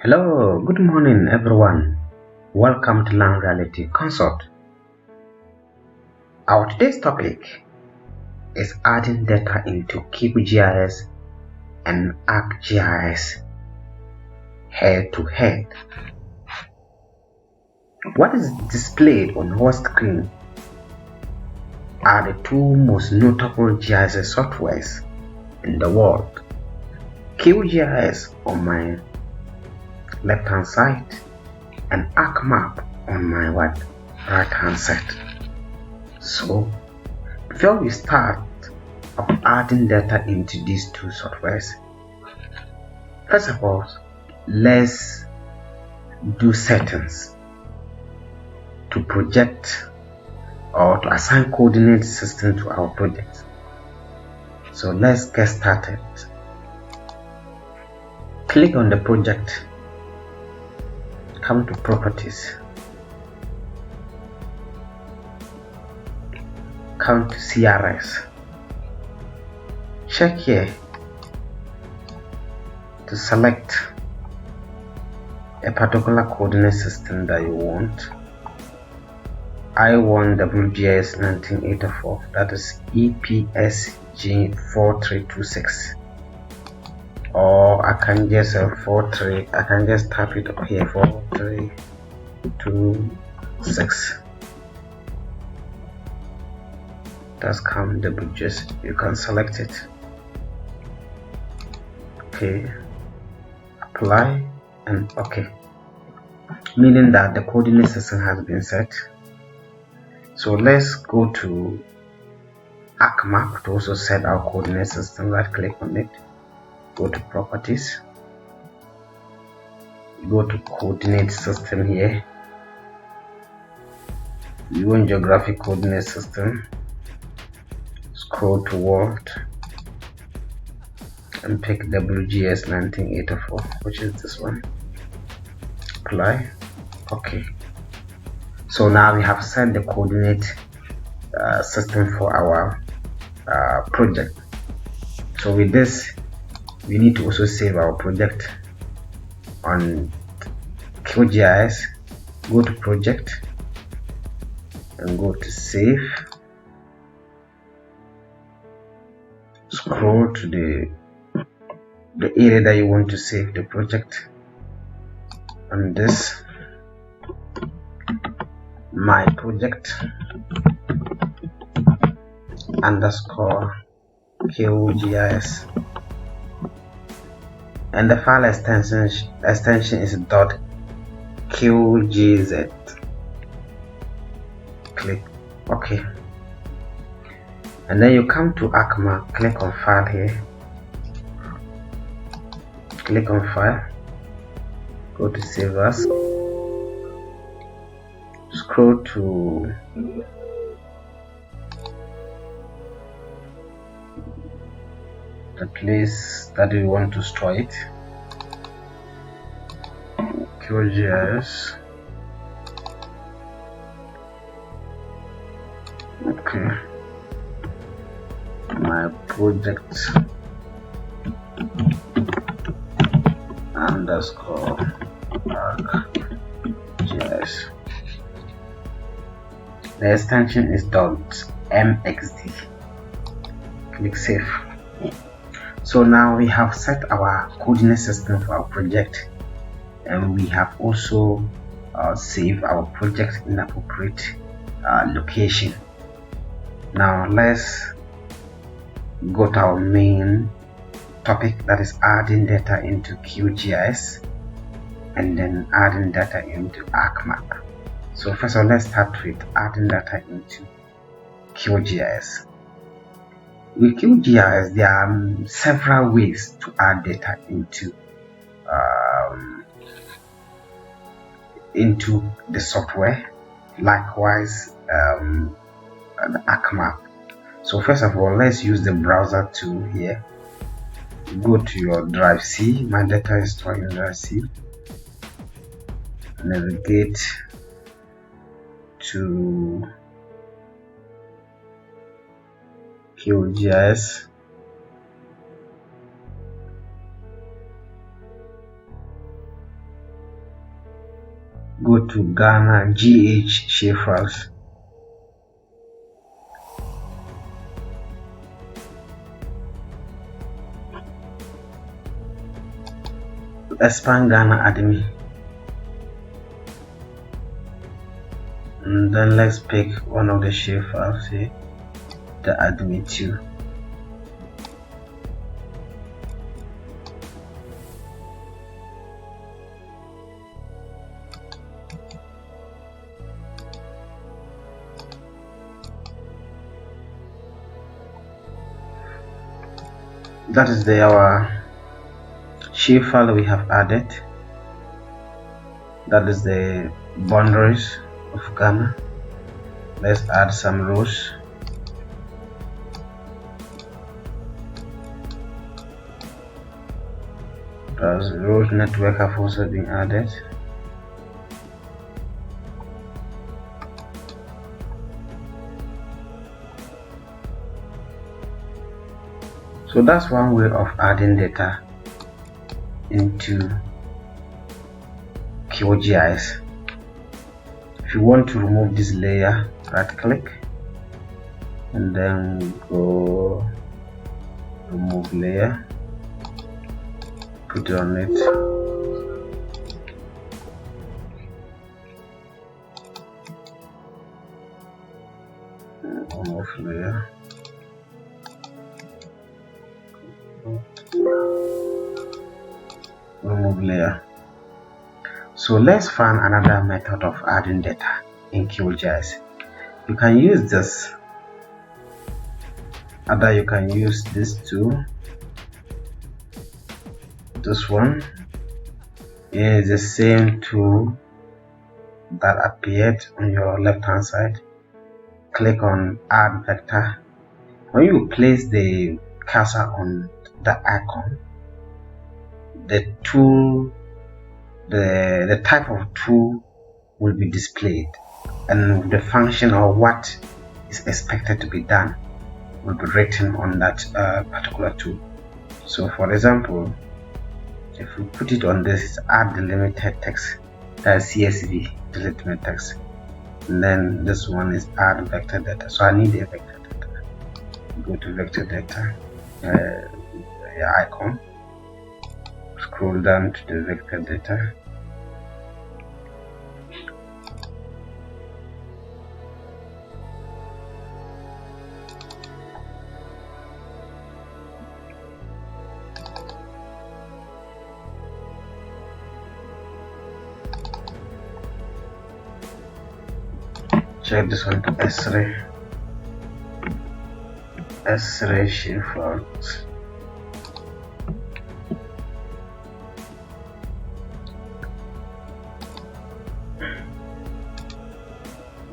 Hello, good morning everyone. Welcome to Land Reality Consult. Our today's topic is adding data into Qgis and Arcgis head to head. What is displayed on our screen are the two most notable GIS softwares in the world. QGIS on my left hand side and ArcMap on my right hand side. So before we start adding data into these two softwares, first of all, let's do settings to project or to assign coordinate system to our project. So let's get started. Click on the project, come to properties, come to CRS, check here to select a particular coordinate system that you want. I want WGS 1984, that is EPSG 4326, or I can just I can just type it up here, 4326. That's come WGS. You can select it. Okay, apply and okay, meaning that the coordinate system has been set. So let's go to ArcMap to also set our coordinate system. Right click on it, go to properties, go to coordinate system here. You want geographic coordinate system, scroll to world and pick WGS 1984, which is this one. Apply. Okay, so now we have set the coordinate system for our project. So with this, we need to also save our project on QGIS. Go to project and go to save. Scroll to the area that you want to save the project, and this my project underscore QGIS, and the file extension is .qgz. Click OK, and then you come to ArcMap, click on file here, click on file, go to save as, scroll to the place that you want to store it, QGIS. Okay, my project underscore Arcgis. The extension is .mxd. Click save. So now we have set our coordinate system for our project, and we have also saved our project in appropriate location. Now let's go to our main topic, that is adding data into QGIS and then adding data into ArcMap. So first of all, let's start with adding data into QGIS. With QGIS, there are several ways to add data into the software. Likewise, the ArcMap. So first of all, let's use the browser tool here. Go to your drive C. My data is stored in drive C. Navigate to QGIS. go to Ghana GH shapefiles. Expand Ghana admin, and then let's pick one of the shapefiles here, the admin 2. That is our shapefile we have added. That is the boundaries of Ghana. Let's add some rows. Those road network have also been added. So that's one way of adding data into Qgis. If you want to remove this layer, right click and then go remove layer, put it on it, remove layer, remove layer. So let's find another method of adding data in Qgis. You can use this, either you can use this tool. This one is the same tool that appeared on your left hand side. Click on add vector. When you place the cursor on the icon, the tool, the type of tool will be displayed, and the function or what is expected to be done will be written on that particular tool. So for example, if we put it on this, add delimited text, CSV delimited text, and then this one is add vector data. So I need a vector data. Go to vector data, icon, scroll down to the vector data. Check this one to S-ray shapefiles.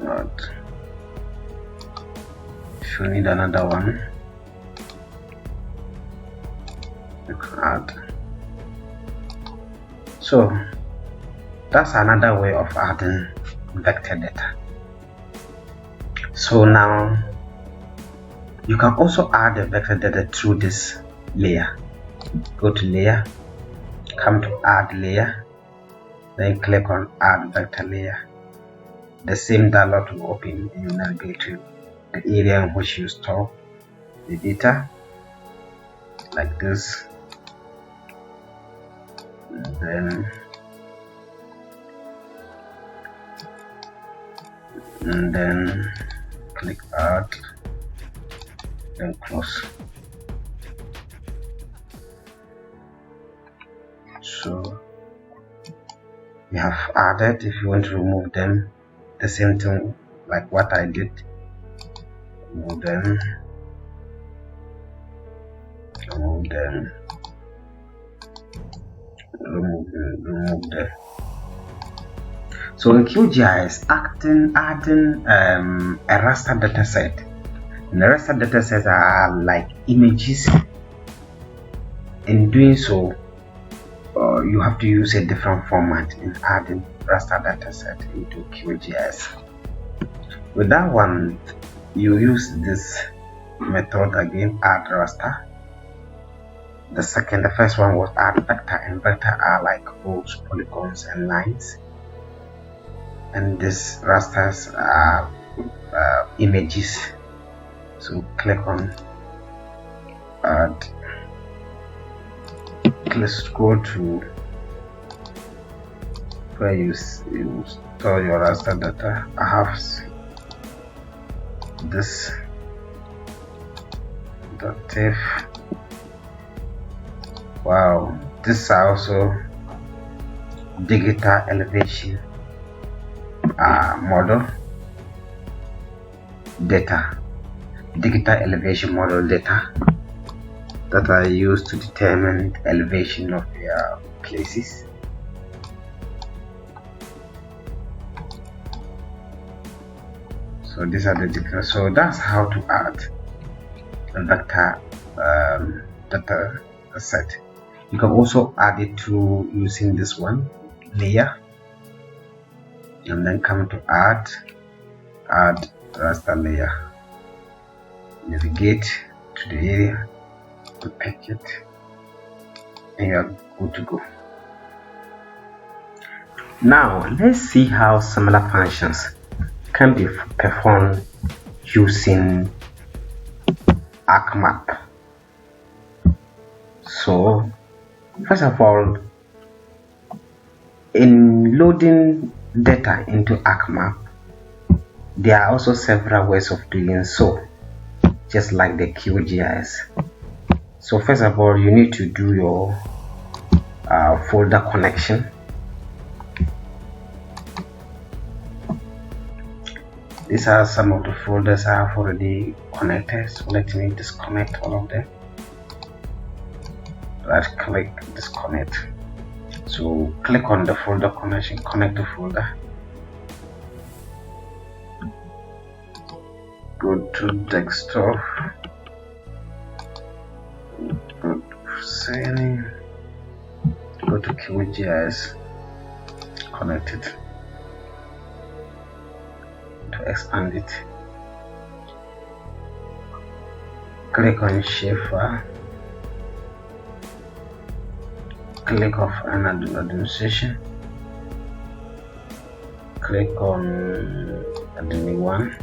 Right. If you need another one, you can add. So that's another way of adding vector data. So now you can also add the vector data through this layer. Go to layer, come to add layer, then click on add vector layer. The same dialog will open and you navigate to the area in which you store the data, like this, and then click add, then close. So we have added. If you want to remove them, the same thing like what I did. Remove them, remove them, remove them. So in Qgis, adding a raster dataset. And the raster datasets are like images. In doing so, you have to use a different format in adding raster dataset into Qgis. With that one, you use this method again, add raster. The first one was add vector, and vector are like rows, polygons, and lines. and this rasters are images. So click on add. Let's scroll to where you store your raster data. I have this .tif. Wow, this is also digital elevation model data, digital elevation model data that are used to determine the elevation of their places. So these are the different. So that's how to add a vector data set. You can also add it to using this one layer, and then come to add raster layer, navigate to the area to pick it, and you're good to go. Now let's see how similar functions can be performed using ArcMap. So first of all, in loading data into ArcMap, there are also several ways of doing so, just like the QGIS. So first of all, you need to do your folder connection. These are some of the folders I have already connected, so let me disconnect all of them. Right click, disconnect. So click on the folder connection, connect the folder, go to desktop, go to setting, go to QGIS, connect it. To expand it, click on Shaper, click off another administration, click on admin 1,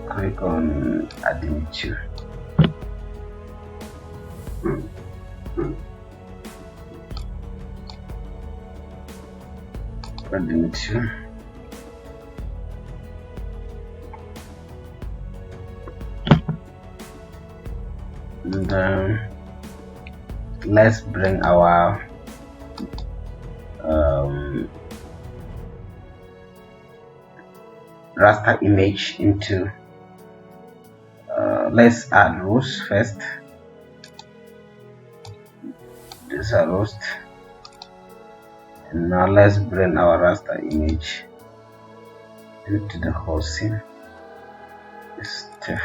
click on admin 2. Admin 2. And let's bring our raster image into let's add rows first. These are rows, and now let's bring our raster image into the whole scene. This stuff.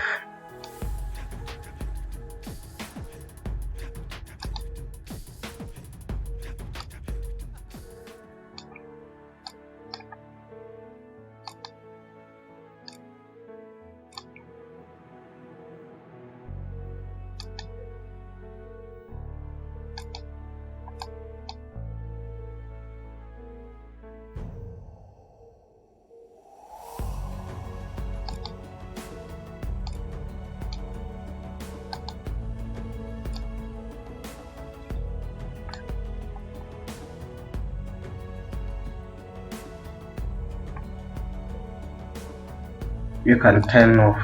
You can turn off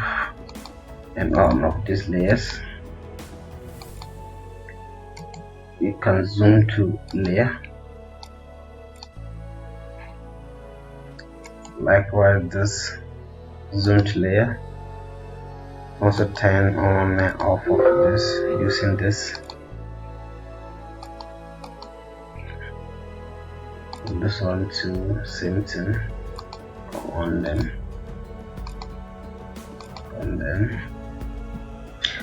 and on of these layers. You can zoom to layer. Likewise, this zoom to layer. Also turn on and off of this using this. This one too, same thing. Go on then. And then,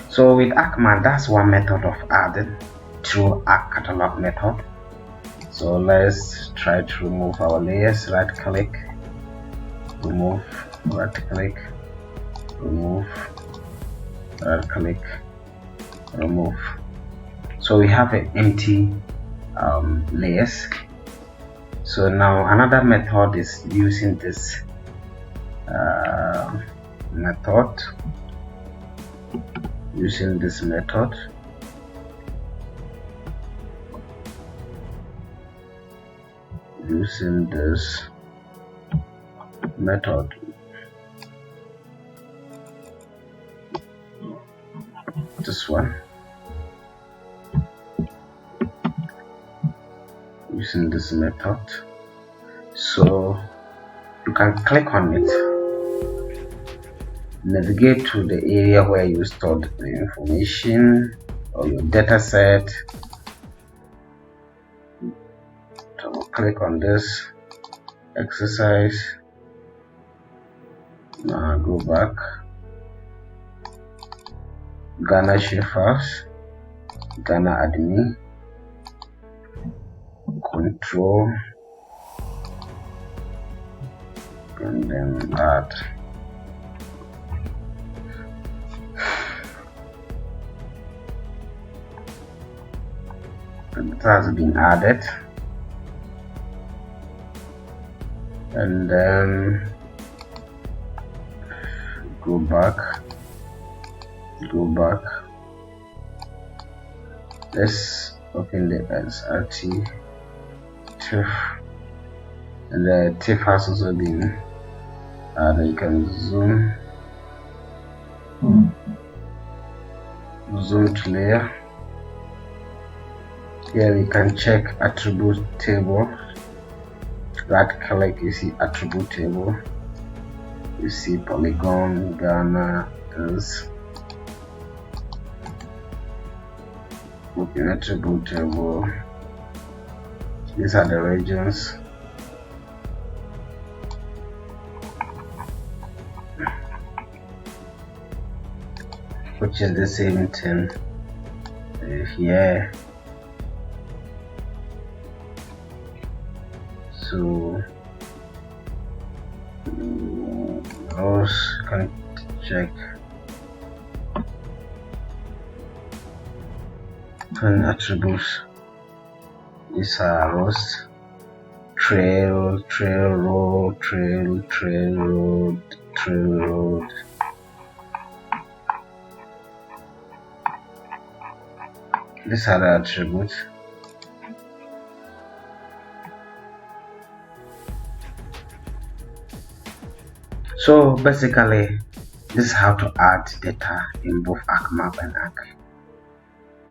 so with ArcMap, that's one method of adding through Arc catalog method. So let's try to remove our layers. Right click, remove, right click, remove, right click, remove. So we have an empty layers. So now another method is using this method. Using this method, this one, using this method. So you can click on it, navigate to the area where you stored the information or your data set. So click on this exercise. Now go back, Ghana Sheffield, Ghana admin, control, and then add. It has been added, and then go back. Let's open the SRT TIFF, and the TIFF has also been added. You can zoom to layer. Here we can check attribute table. Right click, you see attribute table, you see polygon, Ghana, this. Open attribute table. These are the regions. Which is the same thing here. So rows can check and attributes. These are rows, trail, road, trail, road, road. These are the attributes. So basically, this is how to add data in both ArcMap and Arcgis.